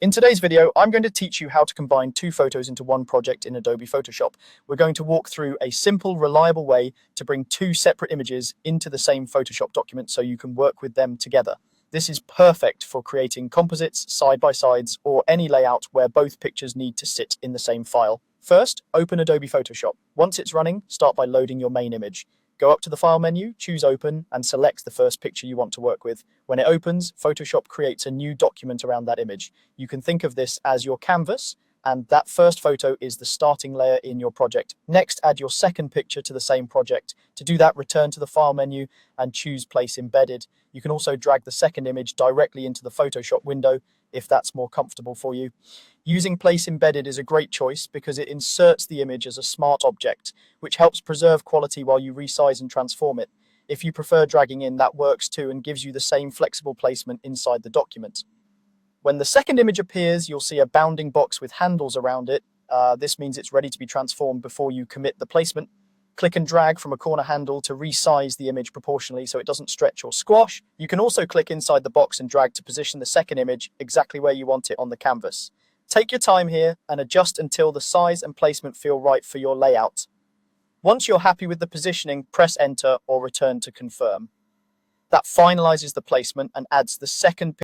In today's video, I'm going to teach you how to combine two photos into one project in Adobe Photoshop. We're going to walk through a simple, reliable way to bring two separate images into the same Photoshop document so you can work with them together. This is perfect for creating composites, side-by-sides, or any layout where both pictures need to sit in the same file. First, open Adobe Photoshop. Once it's running, start by loading your main image. Go up to the File menu, choose Open, and select the first picture you want to work with. When it opens, Photoshop creates a new document around that image. You can think of this as your canvas, and that first photo is the starting layer in your project. Next, add your second picture to the same project. To do that, return to the File menu and choose Place Embedded. You can also drag the second image directly into the Photoshop window if that's more comfortable for you. Using Place Embedded is a great choice because it inserts the image as a smart object, which helps preserve quality while you resize and transform it. If you prefer dragging in, that works too and gives you the same flexible placement inside the document. When the second image appears, you'll see a bounding box with handles around it. This means it's ready to be transformed before you commit the placement. Click and drag from a corner handle to resize the image proportionally so it doesn't stretch or squash. You can also click inside the box and drag to position the second image exactly where you want it on the canvas. Take your time here and adjust until the size and placement feel right for your layout. Once you're happy with the positioning, press Enter or return to confirm. That finalizes the placement and adds the second